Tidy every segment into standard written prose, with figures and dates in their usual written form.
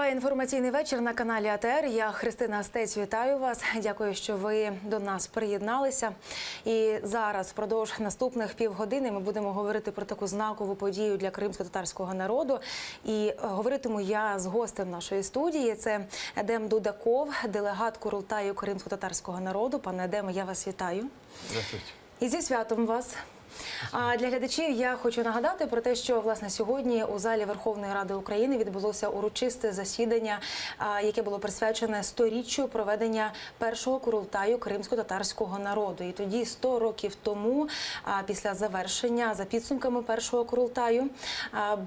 Триває інформаційний вечір на каналі АТР. Я Христина Стець, вітаю вас. Дякую, що ви до нас приєдналися. І зараз, впродовж наступних півгодини, ми будемо говорити про таку знакову подію для кримсько-татарського народу. І говоритиму я з гостем нашої студії. Це Едем Дудаков, делегат Курултаю кримсько-татарського народу. Пане Едеме, я вас вітаю. Здравствуйте. І зі святом вас. А для глядачів я хочу нагадати про те, що власне сьогодні у залі Верховної Ради України відбулося урочисте засідання, яке було присвячене 100-річчю проведення першого Курултаю кримсько-татарського народу. І тоді 100 років тому, після завершення, за підсумками першого Курултаю,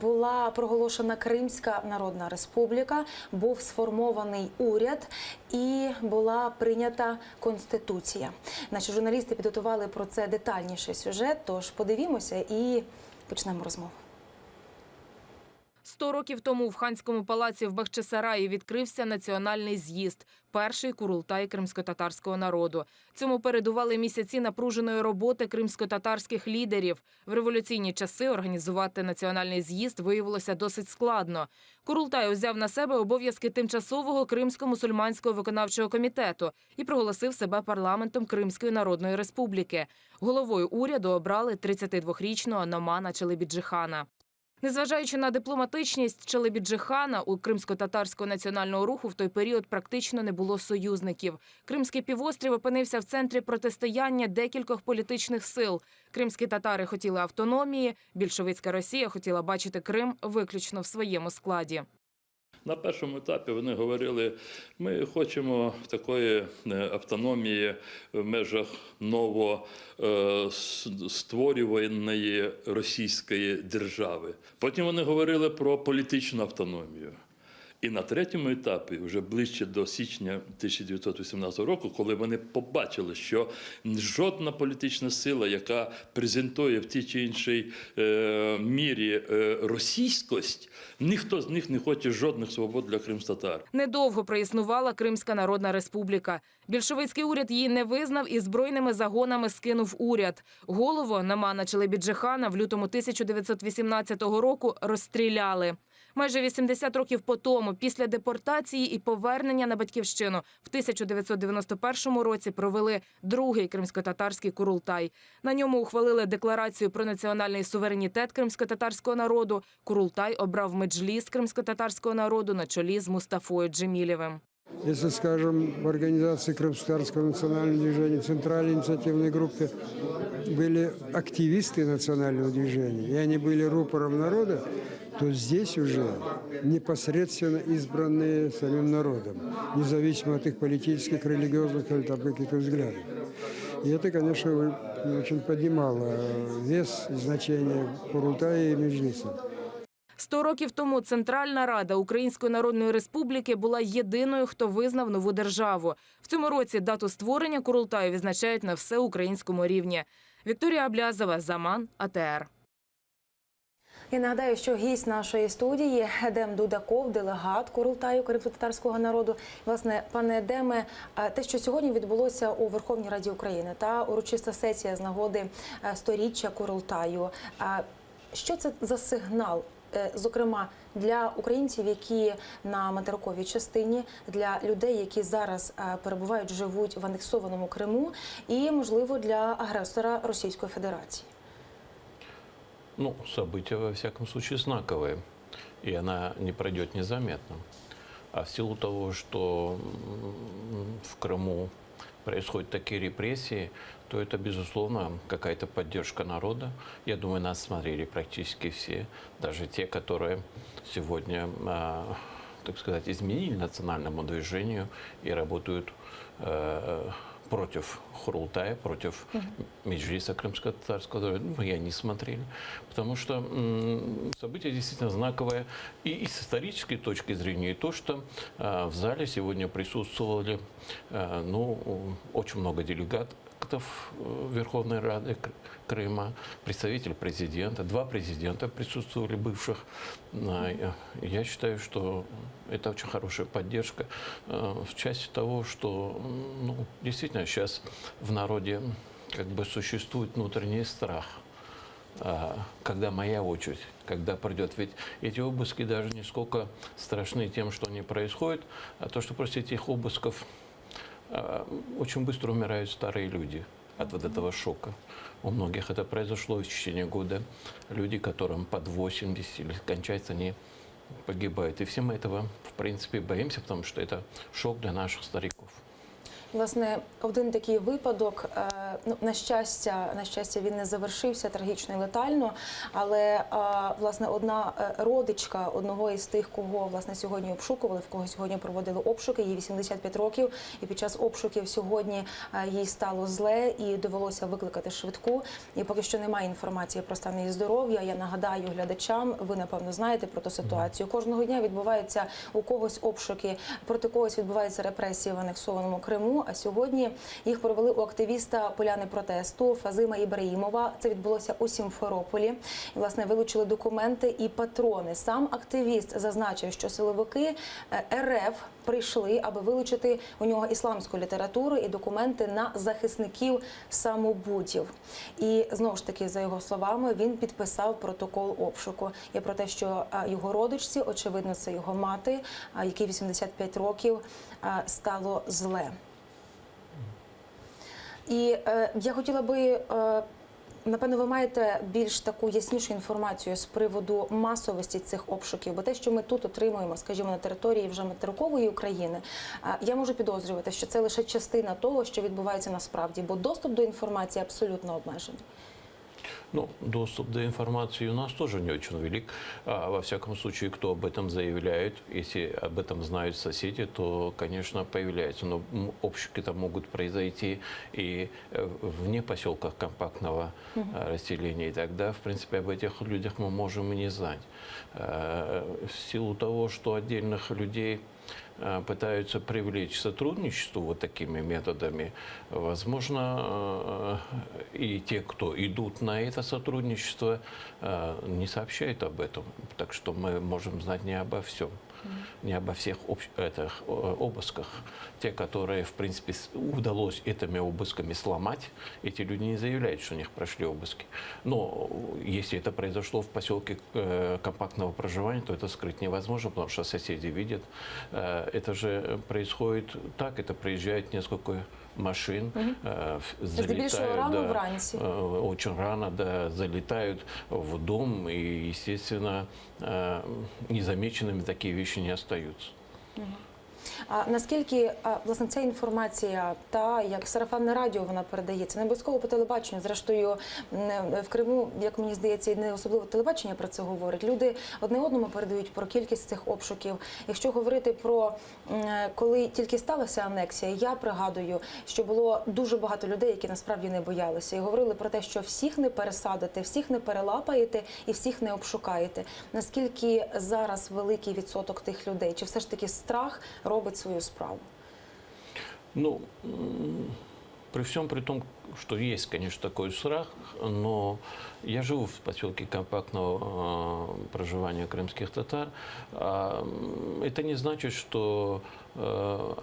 була проголошена Кримська Народна Республіка, був сформований уряд і була прийнята Конституція. Наші журналісти підготували про це детальніший сюжет, тож подивімося і почнемо розмову. 100 років тому в Ханському палаці в Бахчисараї відкрився національний з'їзд – перший Курултай кримсько-татарського народу. Цьому передували місяці напруженої роботи кримсько-татарських лідерів. В революційні часи організувати національний з'їзд виявилося досить складно. Курултай узяв на себе обов'язки тимчасового Кримсько-мусульманського виконавчого комітету і проголосив себе парламентом Кримської Народної Республіки. Головою уряду обрали 32-річного Номана Челебіджихана. Незважаючи на дипломатичність Челебіджихана, у кримсько-татарського національного руху в той період практично не було союзників. Кримський півострів опинився в центрі протистояння декількох політичних сил. Кримські татари хотіли автономії, більшовицька Росія хотіла бачити Крим виключно в своєму складі. На першому етапі вони говорили, ми хочемо такої автономії в межах новостворюваної російської держави. Потім вони говорили про політичну автономію. І на третьому етапі, вже ближче до січня 1918 року, коли вони побачили, що жодна політична сила, яка презентує в тій чи іншій мірі російськость, ніхто з них не хоче жодних свобод для кримськотатар. Недовго проіснувала Кримська Народна Республіка. Більшовицький уряд її не визнав і збройними загонами скинув уряд. Голову Номана Челебіджихана в лютому 1918 року розстріляли. Майже 80 років по тому, після депортації і повернення на батьківщину, в 1991 році провели другий кримсько-татарський Курултай. На ньому ухвалили декларацію про національний суверенітет кримсько-татарського народу. Курултай обрав меджліс кримсько-татарського народу на чолі з Мустафою Джемілєвим. Если, скажем, в организации Крымско-татарского национального движения, центральной инициативной группе были активисты национального движения, и они были рупором народа, то здесь уже непосредственно избранные самим народом, независимо от их политических, религиозных или там каких-то взглядов. И это, конечно, очень поднимало вес и значение Курултая и Меджлиса. 100 років тому Центральна Рада Української Народної Республіки була єдиною, хто визнав нову державу. В цьому році дату створення Курултаю відзначають на всеукраїнському рівні. Вікторія Аблязова, Заман, АТР. Я нагадаю, що гість нашої студії – Едем Дудаков, делегат Курултаю кримсько-татарського народу. Власне, пане Едеме, те, що сьогодні відбулося у Верховній Раді України та урочиста сесія з нагоди 100-річчя Курултаю. Що це за сигнал, зокрема, для українців, які на материковій частині, для людей, які зараз перебувають, живуть в анексованому Криму, і, можливо, для агресора Російської Федерації? Ну, событие, во всяком случае, знаковое, и она не пройдет незаметно. А в силу того, что в Крыму происходят такие репрессии, то это, безусловно, какая-то поддержка народа. Я думаю, нас смотрели практически все, даже те, которые сегодня, так сказать, изменили национальному движению и работают против Курултая, против Меджлиса крымско-татарского народа. Ну, и они смотрели, потому что событие действительно знаковое и с исторической точки зрения, и то, что в зале сегодня присутствовали очень много делегатов Верховной Рады Крыма, представитель президента, 2 президента присутствовали бывших. Я считаю, что это очень хорошая поддержка в части того, что действительно сейчас в народе как бы существует внутренний страх когда моя очередь, когда придет. Ведь эти обыски даже не сколько страшны тем, что они происходят, а то, что после этих обысков очень быстро умирают старые люди от вот этого шока. У многих это произошло в течение года. Люди, которым под 80 или кончается, они погибают. И все мы этого, в принципе, боимся, потому что это шок для наших стариков. Власне, один такий випадок, на щастя, він не завершився трагічно і летально, але, власне, одна родичка одного із тих, кого, власне, сьогодні обшукували, в кого сьогодні проводили обшуки, їй 85 років, і під час обшуків сьогодні їй стало зле і довелося викликати швидку. І поки що немає інформації про стан її здоров'я. Я нагадаю глядачам, ви, напевно, знаєте про ту ситуацію. Кожного дня відбуваються у когось обшуки, проти когось відбуваються репресії в анексованому Криму. А сьогодні їх провели у активіста Поляни протесту Фазима Ібраїмова. Це відбулося у Сімферополі. І, власне, вилучили документи і патрони. Сам активіст зазначив, що силовики РФ прийшли, аби вилучити у нього ісламську літературу і документи на захисників самобутів. І, знову ж таки, за його словами, він підписав протокол обшуку. І про те, що його родичці, очевидно, це його мати, якій 85 років, стало зле. І я хотіла би, напевно, ви маєте більш таку яснішу інформацію з приводу масовості цих обшуків, бо те, що ми тут отримуємо, скажімо, на території вже материкової України, я можу підозрювати, що це лише частина того, що відбувається насправді, бо доступ до інформації абсолютно обмежений. Ну, доступ до информации у нас тоже не очень велик. Во всяком случае, кто об этом заявляет, если об этом знают соседи, то, конечно, появляется. Но обшуки там могут произойти и вне поселках компактного расселения. И тогда, в принципе, об этих людях мы можем и не знать. В силу того, что отдельных людей пытаются привлечь к сотрудничеству вот такими методами, возможно, и те, кто идут на это сотрудничество, не сообщают об этом. Так что мы можем знать не обо всем, не обо всех обысках. Те, которые, в принципе, удалось этими обысками сломать, эти люди не заявляют, что у них прошли обыски. Но если это произошло в поселке компактного проживания, то это скрыть невозможно, потому что соседи видят. Это же происходит так, это приезжает несколько машин, залетают, рано вранці. очень рано, да, залетают в дом, и, естественно, незамеченными такие вещи не остаются. А наскільки, власне, ця інформація, та, як сарафанне радіо вона передається, не обов'язково по телебаченню, зрештою, в Криму, як мені здається, і не особливо телебачення про це говорить. Люди одне одному передають про кількість цих обшуків. Якщо говорити про, коли тільки сталася анексія, я пригадую, що було дуже багато людей, які насправді не боялися. І говорили про те, що всіх не пересадите, всіх не перелапаєте і всіх не обшукаєте. Наскільки зараз великий відсоток тих людей? Чи все ж таки страх робить свою справу? Ну, при всем при том, что есть, конечно, такой страх, но я живу в поселке компактного проживания крымских татар. Это не значит, что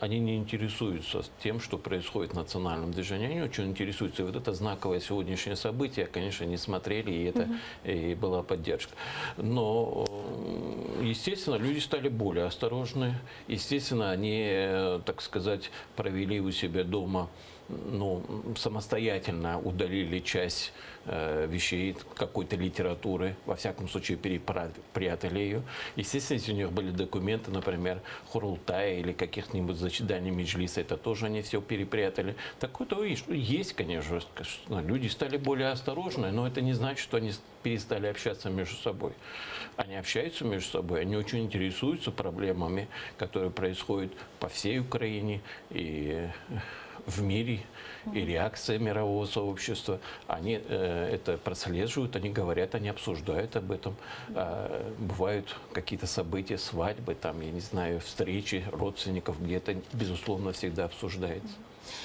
они не интересуются тем, что происходит в национальном движении. Они очень интересуются. И вот это знаковое сегодняшнее событие, конечно, не смотрели, и это и была поддержка. Но, естественно, люди стали более осторожны. Естественно, они, так сказать, провели у себя дома, ну, самостоятельно удалили часть вещей, какой-то литературы, во всяком случае перепрятали ее. Естественно, если у них были документы, например, Хурултая или каких-нибудь заседаний Меджлиса, это тоже они все перепрятали. Такое-то есть, конечно, люди стали более осторожны, но это не значит, что они перестали общаться между собой. Они общаются между собой, они очень интересуются проблемами, которые происходят по всей Украине и в мире, и реакция мирового сообщества. Они это прослеживают, они говорят, они обсуждают об этом. Бывают какие-то события, свадьбы, там, я не знаю, встречи родственников, где это, безусловно, всегда обсуждается.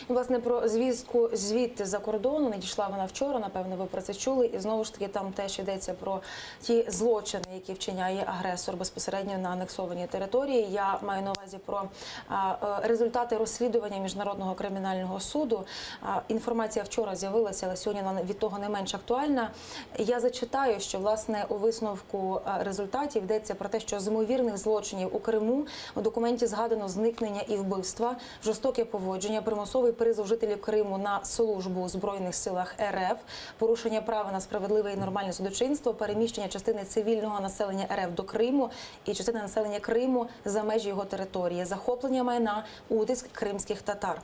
І, власне, про звістку звідти за кордону надійшла вона вчора, напевно, ви про це чули. І знову ж таки там теж йдеться про ті злочини, які вчиняє агресор безпосередньо на анексованій території. Я маю на увазі про результати розслідування Міжнародного кримінального кримінального суду. Інформація вчора з'явилася, але сьогодні вона від того не менш актуальна. Я зачитаю, що власне у висновку результатів йдеться про те, що з ймовірних злочинів у Криму у документі згадано зникнення і вбивства, жорстоке поводження, примусовий призов жителів Криму на службу у Збройних силах РФ, порушення права на справедливе і нормальне судочинство, переміщення частини цивільного населення РФ до Криму і частини населення Криму за межі його території, захоплення майна, утиск кримських татар.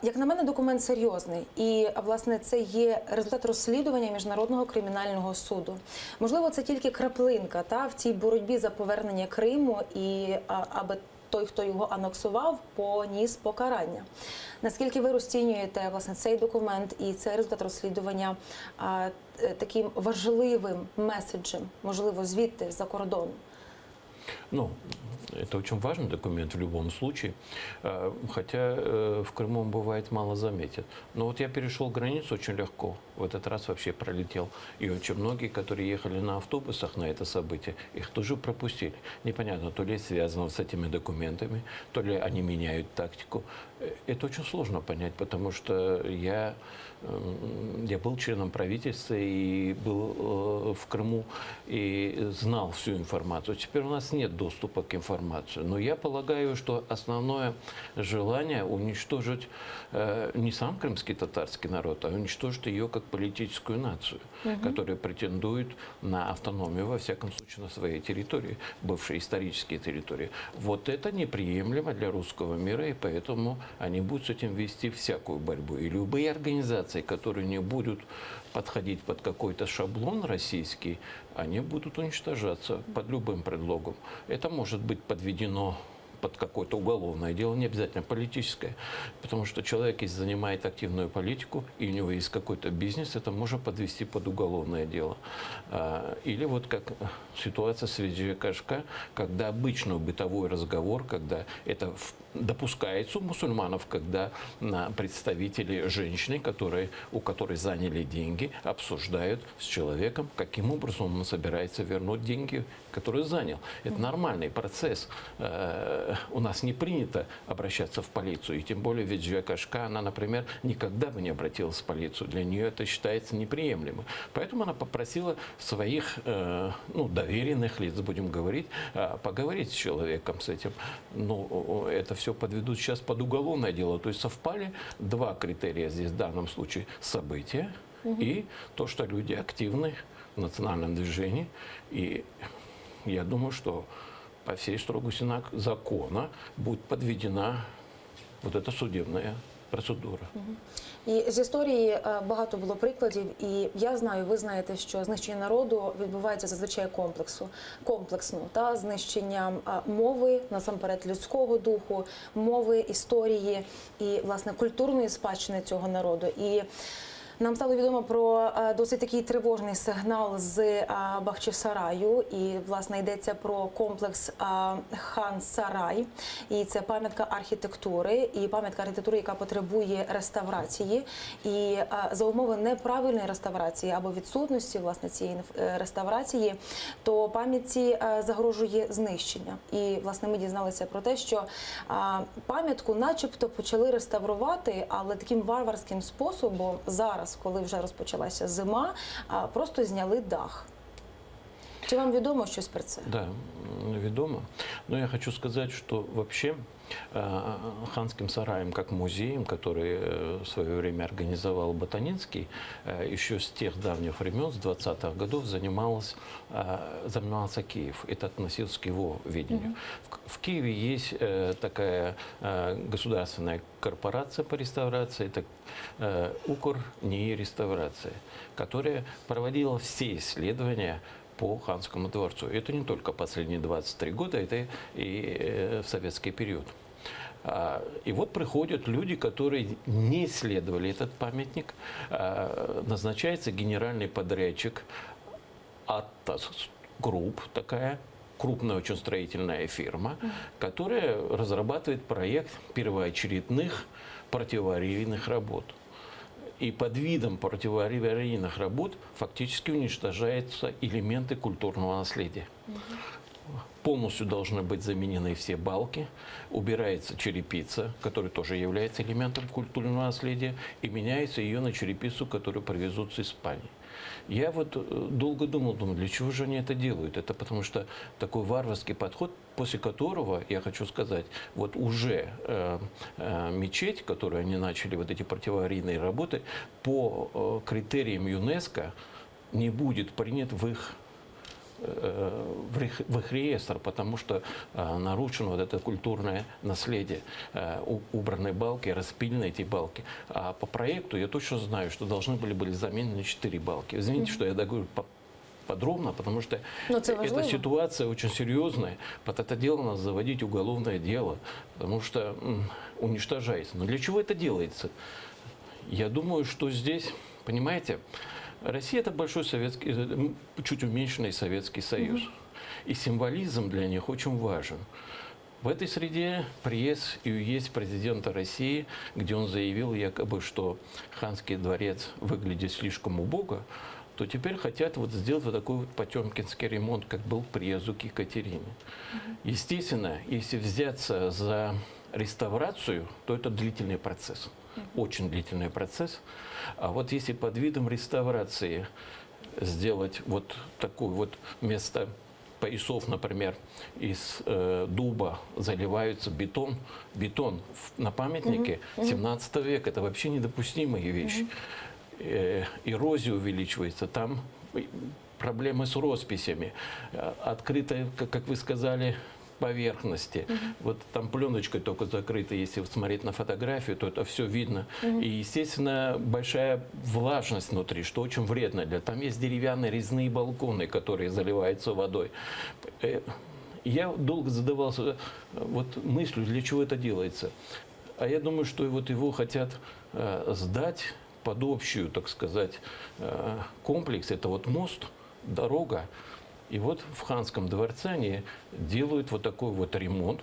Як на мене, документ серйозний, і власне це є результат розслідування Міжнародного кримінального суду. Можливо, це тільки краплинка в цій боротьбі за повернення Криму і аби той, хто його анексував, поніс покарання. Наскільки ви розцінюєте власне цей документ і цей результат розслідування таким важливим меседжем, можливо, звідти за кордону? Ну, это очень важный документ в любом случае, хотя в Крыму он бывает мало заметен. Но вот я перешел границу очень легко, в этот раз вообще пролетел. И очень многие, которые ехали на автобусах на это событие, их тоже пропустили. Непонятно, то ли связано с этими документами, то ли они меняют тактику. Это очень сложно понять, потому что я был членом правительства и был в Крыму и знал всю информацию. Теперь у нас нет доступа к информации. Но я полагаю, что основное желание уничтожить не сам крымский татарский народ, а уничтожить ее как политическую нацию, которая претендует на автономию, во всяком случае, на своей территории, бывшие исторические территории. Вот это неприемлемо для русского мира, и поэтому они будут с этим вести всякую борьбу. И любые организации, которые не будут подходить под какой-то шаблон российский, они будут уничтожаться под любым предлогом. Это может быть подведено под какое-то уголовное дело, не обязательно политическое, потому что человек, если занимает активную политику, и у него есть какой-то бизнес, это можно подвести под уголовное дело. Или вот как ситуация с Виджи Кашка, когда обычный бытовой разговор, когда это допускается у мусульманов, когда представители женщины, у которой заняли деньги, обсуждают с человеком, каким образом он собирается вернуть деньги, которые занял. Это нормальный процесс. У нас не принято обращаться в полицию, и тем более Виджи Кашка, она, например, никогда бы не обратилась в полицию. Для нее это считается неприемлемым. Поэтому она попросила своих доверенных лиц, будем говорить, поговорить с человеком, с этим. Ну, это все подведут сейчас под уголовное дело. То есть совпали два критерия здесь в данном случае: события и то, что люди активны в национальном движении. И я думаю, что по всей строгости закона будет подведена вот эта судебная процедура. І з історії багато було прикладів, і я знаю, ви знаєте, що знищення народу відбувається зазвичай комплексно, знищенням мови, насамперед людського духу, мови, історії і, власне, культурної спадщини цього народу. І нам стало відомо про досить такий тривожний сигнал з Бахчисараю, і, власне, йдеться про комплекс Хан-Сарай, і це пам'ятка архітектури, яка потребує реставрації, і за умови неправильної реставрації або відсутності, власне, цієї реставрації, то пам'ятці загрожує знищення. І, власне, ми дізналися про те, що пам'ятку начебто почали реставрувати, але таким варварським способом зараз, коли вже розпочалася зима, просто зняли дах. Чи вам відомо щось про це? Да, ведомо. Но я хочу сказать, что вообще Ханским сараем как музеем, который в свое время организовал Ботанинский, еще с тех давних времен, с 20-х годов, занимался Киев. Это относилось к его видению. В Киеве есть такая государственная корпорация по реставрации, это УКР-НИИ реставрация, которая проводила все исследования по Ханскому дворцу. Это не только последние 23 года, это и в советский период. И вот приходят люди, которые не исследовали этот памятник, назначается генеральный подрядчик Атас Групп, такая крупная очень строительная фирма, которая разрабатывает проект первоочередных противоаварийных работ. И под видом противоаварийных работ фактически уничтожаются элементы культурного наследия. полностью должны быть заменены все балки, убирается черепица, которая тоже является элементом культурного наследия, и меняется ее на черепицу, которую привезут с Испании. Я вот долго думал, для чего же они это делают? Это потому что такой варварский подход, после которого, я хочу сказать, вот уже мечеть, которую они начали, вот эти противоаварийные работы, по критериям ЮНЕСКО не будет принят в их реестр, потому что нарушено вот это культурное наследие. Убраны балки, распилены эти балки. А по проекту я точно знаю, что должны были заменены 4 балки. Извините, что я говорю подробно, потому что эта ситуация очень серьезная. Под это дело надо заводить уголовное дело, потому что уничтожается. Но для чего это делается? Я думаю, что здесь, понимаете, Россия – это большой советский, чуть уменьшенный Советский Союз. И символизм для них очень важен. В этой среде приезд и уезд президента России, где он заявил якобы, что Ханский дворец выглядит слишком убого, то теперь хотят вот сделать вот такой вот потемкинский ремонт, как был к приезду к Екатерине. Естественно, если взяться за реставрацию, то это длительный процесс. Очень длительный процесс. А вот если под видом реставрации сделать вот такое вот вместо поясов, например, из дуба заливаются бетон на памятнике 17 века, это вообще недопустимая вещь. Эрозия увеличивается, там проблемы с росписями, открытая, как вы сказали, поверхности. Вот там пленочкой только закрыто, если смотреть на фотографию, то это все видно. И, естественно, большая влажность внутри, что очень вредно. Там есть деревянные резные балконы, которые заливаются водой. Я долго задавался вот мыслью, для чего это делается. А я думаю, что вот его хотят сдать под общую, так сказать, комплекс. Это вот мост, дорога. И вот в Ханском дворце они делают вот такой вот ремонт.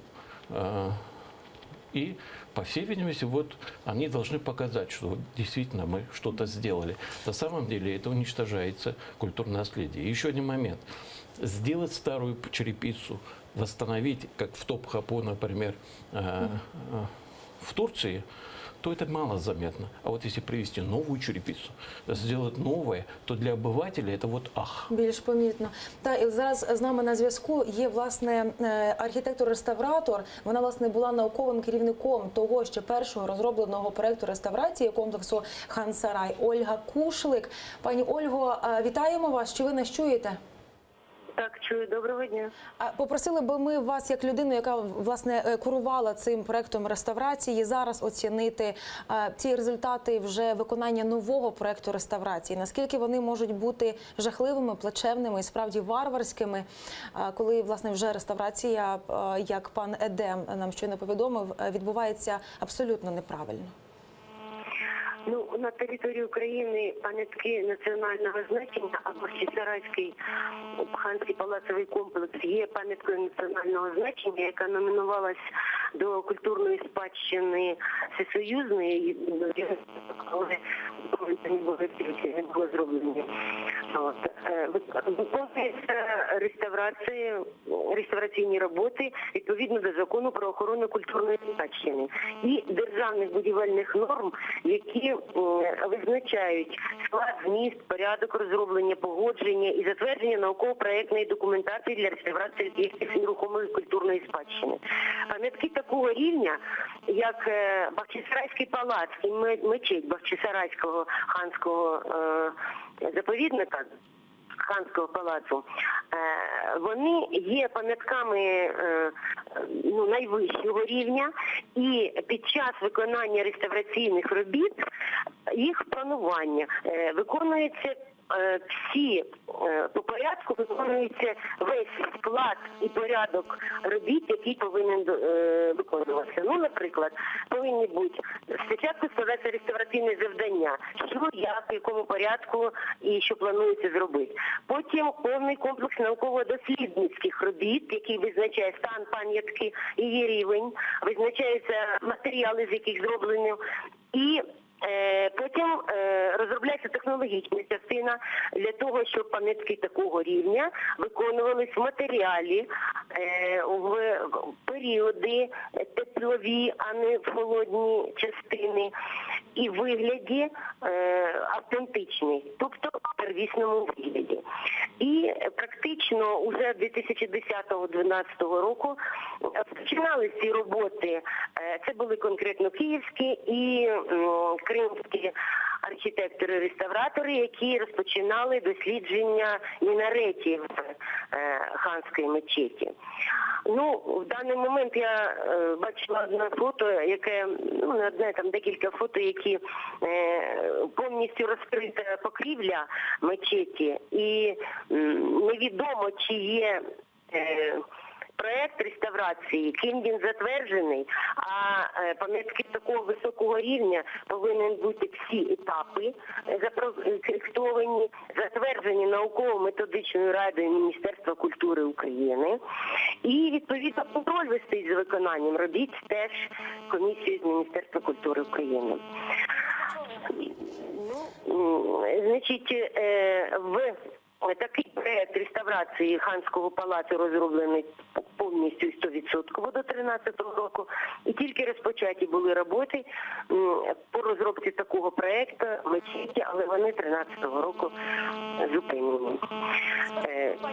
И, по всей видимости, вот они должны показать, что действительно мы что-то сделали. На самом деле это уничтожается культурное наследие. И еще один момент. Сделать старую черепицу, восстановить, как в Топкапы, например, в Турции, то это мало заметно. А вот если привезти новую черепицю, сделать новое, то для обивателя це от ах. Більш помітно. Та і зараз з нами на зв'язку є власне архітектор-реставратор. Вона власне була науковим керівником того ще першого розробленого проекту реставрації комплексу Хан-Сарай Ольга Кушлик. Пані Ольго, вітаємо вас. Чи ви нас чуєте? Так, чую. Доброго дня. Попросили би ми вас, як людину, яка власне курувала цим проектом реставрації, зараз оцінити ці результати вже виконання нового проекту реставрації. Наскільки вони можуть бути жахливими, плачевними і справді варварськими, коли власне вже реставрація, як пан Едем нам щойно повідомив, відбувається абсолютно неправильно. Ну, на території України пам'ятки національного значення або Бахчисарайський Ханський палацовий комплекс є пам'яткою національного значення, яка номінувалась до культурної спадщини всесоюзної, але документи не було зроблені. Виконуються реставраційні роботи відповідно до закону про охорону культурної спадщини і державних будівельних норм, які визначають склад, зміст, порядок розроблення, погодження і затвердження науково-проєктної документації для реставрації об'єктів нерухомої культурної спадщини. Пам'ятки такого рівня, як Бахчисарайський палац і мечеть Бахчисарайського ханського заповідника, Ханського палацу, вони є пам'ятками найвищого рівня, і під час виконання реставраційних робіт їх планування виконується всі по порядку, виконується весь склад і порядок робіт, який повинен виконуватися. Ну, наприклад, повинні бути спочатку складатися реставраційне завдання, що, як, в якому порядку і що планується зробити. Потім повний комплекс науково-дослідницьких робіт, який визначає стан пам'ятки, її рівень, визначаються матеріали, з яких зроблені, і Потім розробляється технологічна частина для того, щоб пам'ятки такого рівня виконувались в матеріалі, в періоди теплові, а не в холодні частини, і в вигляді автентичний, тобто в первісному вигляді. І практично уже 2010-2012 року починали ці роботи. Це були конкретно київські і кримські архітектори-реставратори, які розпочинали дослідження мінаретів ханської мечеті. Ну, в даний момент я бачила одне фото, яке, не одне, там декілька фото, які повністю розкрита покрівля мечеті, і невідомо, чи є проект реставрації, ким він затверджений, а пам'ятки такого високого рівня повинні бути всі етапи запроектовані, затверджені науково-методичною радою Міністерства культури України. І відповідно контроль вести за виконанням робіт теж комісією з Міністерства культури України. Значить, в такий проект реставрації Ханського палацу розроблений повністю 100% до 2013 року. І тільки розпочаті були роботи по розробці такого проекту мечеті, але вони 2013 року зупинені.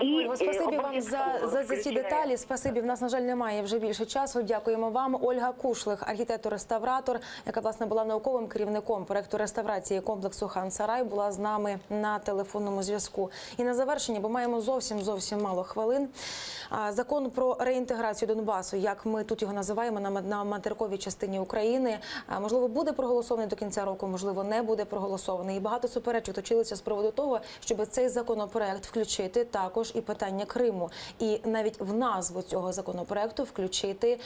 Ольго, спасибі вам за ці деталі. Спасибі, в нас, на жаль, немає вже більше часу. Дякуємо вам. Ольга Кушлих, архітектор-реставратор, яка, власне, була науковим керівником проекту реставрації комплексу Хан-Сарай, була з нами на телефонному зв'язку. І на завершення, бо маємо зовсім мало хвилин. Закон про реінтеграцію Донбасу, як ми тут його називаємо, на материковій частині України, можливо, буде проголосований до кінця року, можливо, не буде проголосований. І багато суперечок точилися з приводу того, щоб цей законопроект включити також і питання Криму. І навіть в назву цього законопроекту включити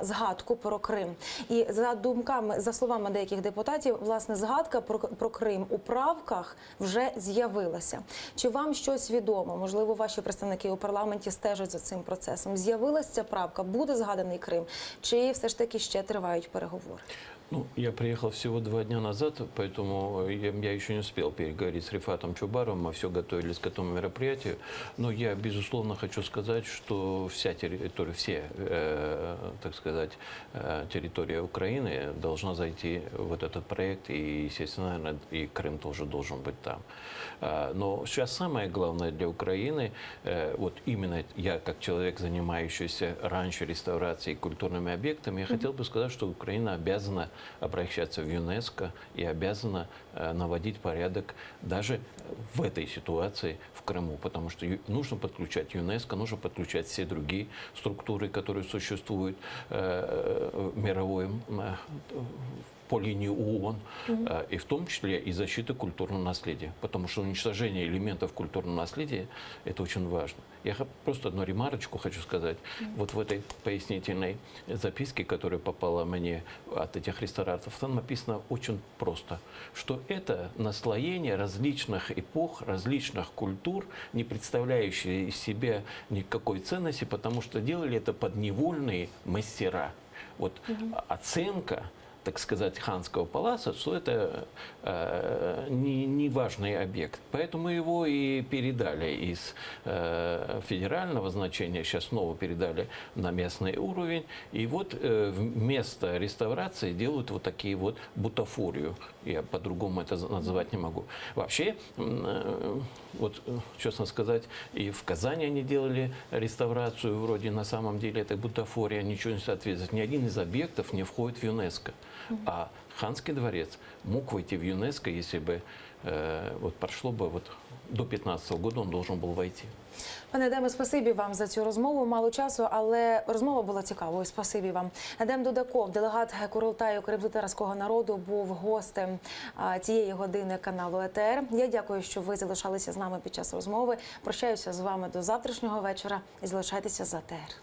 згадку про Крим. І за думками, за словами деяких депутатів, власне, згадка про Крим у правках вже з'явилася. Чи вам щось відомо? Можливо, ваші представники у парламенті стежать за цим процесом. З'явилася ця правка? Буде згаданий Крим? Чи все ж таки ще тривають переговори? Ну, я приехал всего 2 дня назад, поэтому я еще не успел переговорить с Рифатом Чубаровым, мы все готовились к этому мероприятию. Но я, безусловно, хочу сказать, что вся территория, так сказать, территория Украины должна зайти в этот проект, и, естественно, наверное, и Крым тоже должен быть там. Но сейчас самое главное для Украины, вот именно я, как человек, занимающийся раньше реставрацией культурными объектами, я хотел бы сказать, что Украина обязана обращаться в ЮНЕСКО и обязана наводить порядок даже в этой ситуации в Крыму, потому что нужно подключать ЮНЕСКО, нужно подключать все другие структуры, которые существуют в мировой по линии ООН, и в том числе и защиты культурного наследия, потому что уничтожение элементов культурного наследия – это очень важно. Я просто одну ремарочку хочу сказать. Вот в этой пояснительной записке, которая попала мне от этих рестораторов, там написано очень просто, что это наслоение различных эпох, различных культур, не представляющие из себя никакой ценности, потому что делали это подневольные мастера. Вот оценка, так сказать, Ханского палаца, что это не важный объект. Поэтому его и передали из федерального значения, сейчас снова передали на местный уровень. И вот вместо реставрации делают вот такие вот бутафорию. Я по-другому это называть не могу. Вообще, вот, честно сказать, и в Казани они делали реставрацию, вроде на самом деле это бутафория, ничего не соответствует. Ни один из объектов не входит в ЮНЕСКО. А Ханский дворец мог войти в ЮНЕСКО, если бы вот прошло бы вот до 2015 года, он должен был войти. Пане Едеме, спасибі вам за цю розмову. Мало часу, але розмова була цікавою. Спасибі вам. Едем Дудаков, делегат Курултаю кримськотатарського народу, був гостем цієї години каналу ЕТР. Я дякую, що ви залишалися з нами під час розмови. Прощаюся з вами до завтрашнього вечора і залишайтеся з ЕТР.